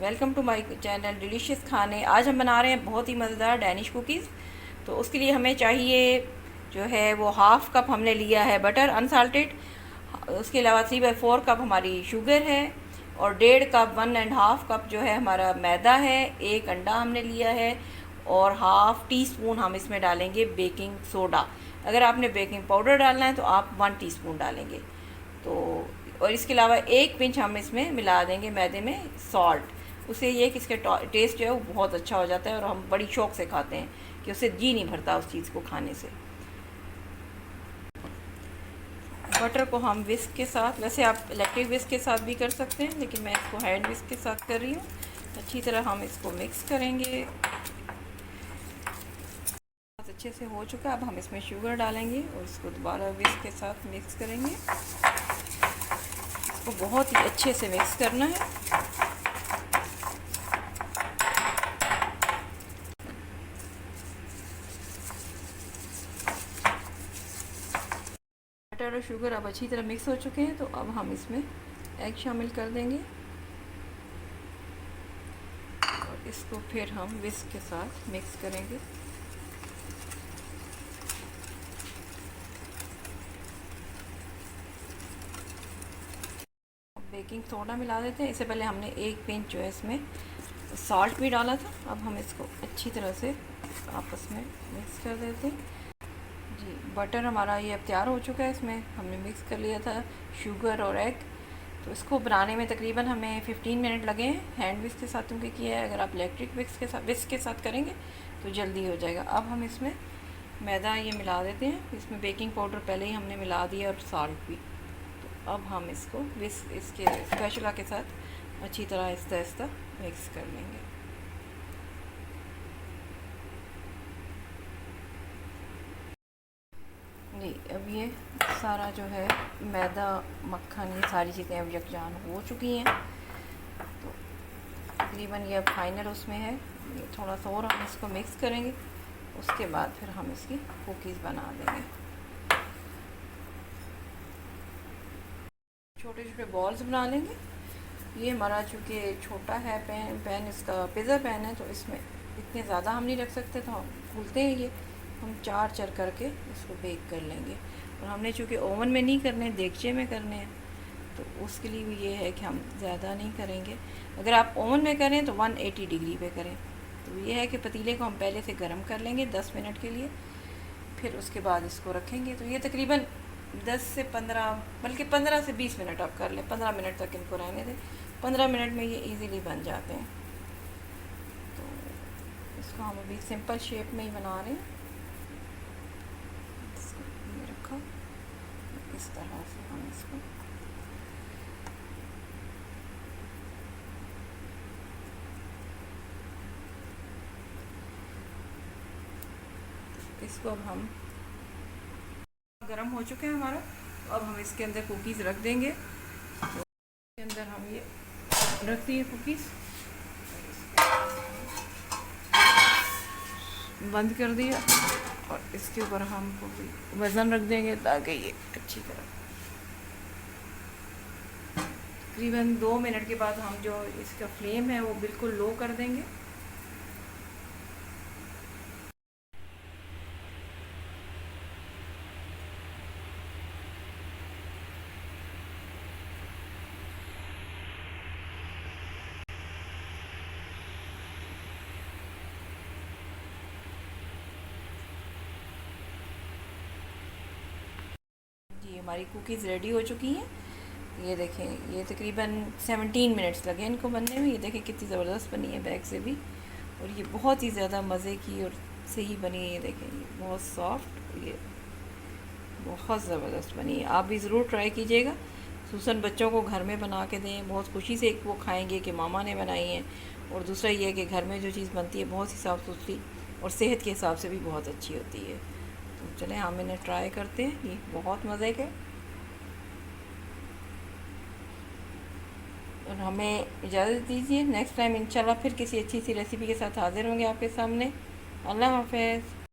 Welcome to my channel delicious खाने। आज हम बना रहे हैं बहुत ही मज़ेदार डैनिश कुकीज़। तो उसके लिए हमें चाहिए जो है वो हाफ़ कप हमने लिया है बटर अनसाल्टेड। उसके अलावा 3/4 कप हमारी शुगर है और 1.5 कप 1.5 कप जो है हमारा मैदा है। एक अंडा हमने लिया है और हाफ़ टी स्पून हम इसमें डालेंगे बेकिंग सोडा। अगर आपने बेकिंग पाउडर डालना है तो आप 1 टीस्पून डालेंगे। तो और इसके अलावा एक पिंच हम इसमें मिला देंगे मैदे में सॉल्ट। उससे ये कि इसका टेस्ट जो है वो बहुत अच्छा हो जाता है और हम बड़ी शौक से खाते हैं कि उससे जी नहीं भरता उस चीज़ को खाने से। बटर को हम विस्क के साथ, वैसे आप इलेक्ट्रिक विस्क के साथ भी कर सकते हैं लेकिन मैं इसको हैंड विस्क के साथ कर रही हूँ। अच्छी तरह हम इसको मिक्स करेंगे। बहुत अच्छे से हो चुका है। अब हम इसमें शुगर डालेंगे और इसको दोबारा विस्क के साथ मिक्स करेंगे। इसको बहुत ही अच्छे से मिक्स करना है। बटर और शुगर अब अच्छी तरह मिक्स हो चुके हैं, तो अब हम इसमें एग शामिल कर देंगे और इसको फिर हम विस्क के साथ मिक्स करेंगे। बेकिंग सोडा मिला देते हैं। इससे पहले हमने एक पिंच जो है इसमें सॉल्ट भी डाला था। अब हम इसको अच्छी तरह से आपस में मिक्स कर देते हैं। जी, बटर हमारा ये अब तैयार हो चुका है। इसमें हमने मिक्स कर लिया था शुगर और एग। तो इसको बनाने में तकरीबन हमें 15 मिनट लगे हैं हैंड विस्क के साथ क्योंकि किया है। अगर आप इलेक्ट्रिक विस्क के साथ करेंगे तो जल्दी हो जाएगा। अब हम इसमें मैदा ये मिला देते हैं। इसमें बेकिंग पाउडर पहले ही हमने मिला दिया और सॉल्ट भी। तो अब हम इसको इसके स्पैचुला के साथ अच्छी तरह आहिस्ता आहिस्ता मिक्स कर लेंगे। जी, अब ये सारा जो है मैदा मक्खन ये सारी चीज़ें अब यकजान हो चुकी हैं। तो तकरीबन ये अब फाइनल उसमें है। ये थोड़ा सा और हम इसको मिक्स करेंगे, उसके बाद फिर हम इसकी कुकीज़ बना देंगे। छोटे छोटे बॉल्स बना लेंगे। ये हमारा चूँकि छोटा है पैन इसका पिज़्ज़ा पैन है, तो इसमें इतने ज़्यादा हम नहीं रख सकते, तो हम खुलते हैं ये हम 4 चर करके इसको बेक कर लेंगे। और हमने चूँकि ओवन में नहीं करने, देगचे में करने हैं, तो उसके लिए भी ये है कि हम ज़्यादा नहीं करेंगे। अगर आप ओवन में करें तो 180 डिग्री पे करें। तो ये है कि पतीले को हम पहले से गर्म कर लेंगे 10 मिनट के लिए, फिर उसके बाद इसको रखेंगे। तो ये तकरीबन 10 से 15 बल्कि 15 से 20 मिनट आप कर लें। 15 मिनट तक इनको रहने दें। 15 मिनट में ये इजीली बन जाते हैं। तो इसको हम अभी सिंपल शेप में ही बना रहे हैं। इसको ये रखा, इस तरह से हम इसको अब हम गरम हो चुके हैं हमारा। तो अब हम इसके अंदर कुकीज़ रख देंगे। तो इसके अंदर हम ये रख दिए कुकीज़, बंद कर दिया और इसके ऊपर हम वज़न रख देंगे ताकि ये अच्छी तरह तकरीबन 2 मिनट के बाद हम जो इसका फ्लेम है वो बिल्कुल लो कर देंगे। जी, हमारी कुकीज़ रेडी हो चुकी हैं। ये देखें, ये तकरीबन 17 मिनट्स लगे इनको बनने में। ये देखें कितनी ज़बरदस्त बनी है बैक से भी, और ये बहुत ही ज़्यादा मज़े की और सही बनी है। ये देखें, ये बहुत सॉफ्ट, ये बहुत ज़बरदस्त बनी है। आप भी ज़रूर ट्राई कीजिएगा। खुसूसन बच्चों को घर में बना के दें, बहुत खुशी से एक वो खाएंगे कि मामा ने बनाई है। और दूसरा ये है कि घर में जो चीज़ बनती है बहुत ही साफ़ सुथरी और सेहत के हिसाब से भी बहुत अच्छी होती है। तो चलें हम इन्हें ट्राई करते हैं। ये बहुत मज़े के, और हमें इजाज़त दीजिए। नेक्स्ट टाइम इंशाल्लाह फिर किसी अच्छी सी रेसिपी के साथ हाज़िर होंगे आपके सामने। अल्लाह हाफ़िज़।